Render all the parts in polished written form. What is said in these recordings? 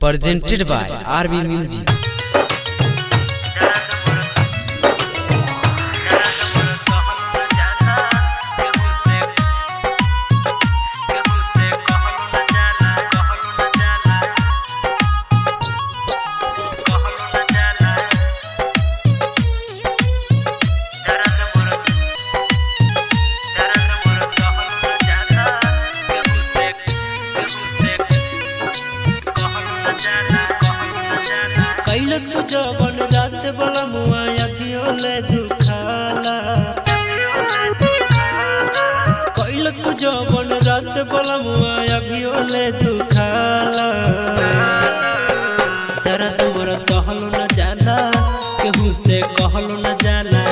presented by RB Music. कैल तू जवन रात बला मुआ अखियोले दुखाला कैल तू जवन रात बला मुआ अखियोले दुखाला दर्द मोर सहलो न जाला केहू से कहलो न जाला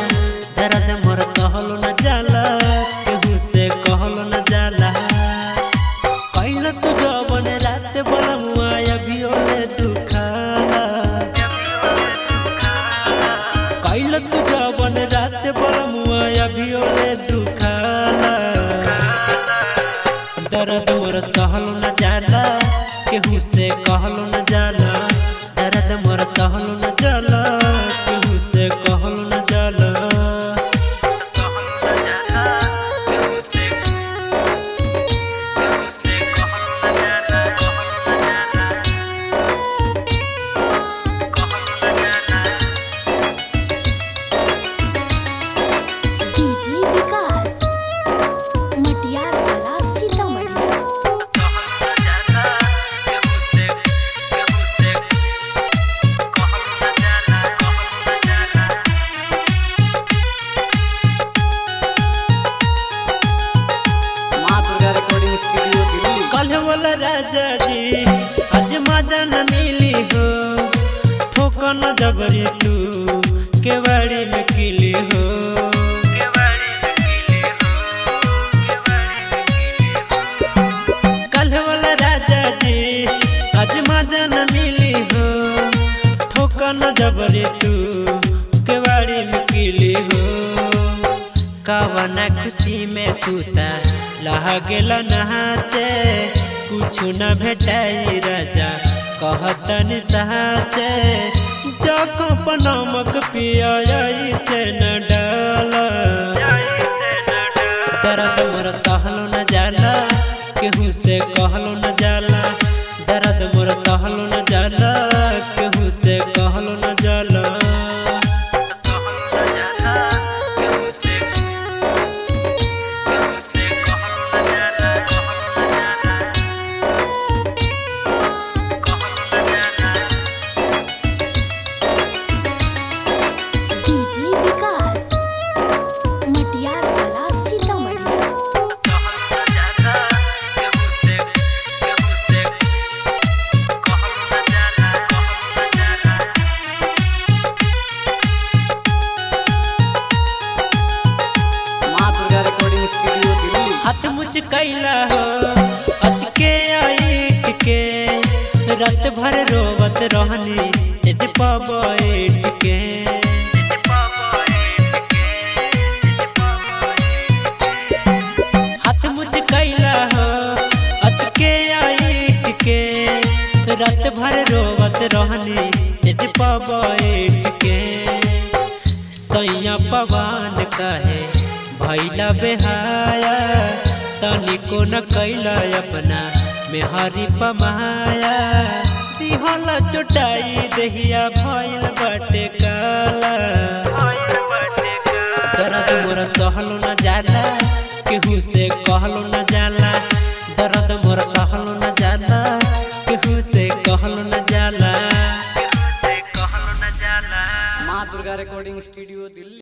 दर्द मोर सहलो न जाला केहू से कहलो न जाला कैल तू जवन रात बला मुआ अखियोले दुखाला कैल तू जवन रात बलमुआ अभियोले दुखाला दर्द मोर सहलो न जाला केहू से कहलो न जाला दर्द मोर सहलो न जाला केहू से कहलो न जाला कल वाला राजा जी आज मजा न मिली हो ठोकन जबरी तू केवाड़ी में किली हो कल वाला राजा जी आज मजा न मिली हो ठोकन जबरी तू केवाड़ी में किली हो कावना खुशी में तू ता लहा गेला नहाचे कुछ न भेटाई राजा कहतन सहाचे जको नमक पिया से न डाला दर्द मोर सहलो न जाला केहू से कहलो न जाला दर्द मोर सहलो न जाला केहू से कहलो न जाला हाथ मुझ कैला हो अचके आइट के रात भर रोवत रहनी सेज पबैठ के हाथ मुझ कैला हो अचके आइट के रात भर रोवत रहनी सेज पबैठ के सैया पवन कहे भैला बेहाया तनिको न कैला अपना मेहरी पमाया दिहला चोटाई देहिया भइल बाटे काला दर्द मोर सहलो न जाला केहू से कहलो न जाला दर्द मोर सहलो न जाला केहू से कहलो न जाला। माँ दुर्गा रिकॉर्डिंग स्टूडियो दिल्ली।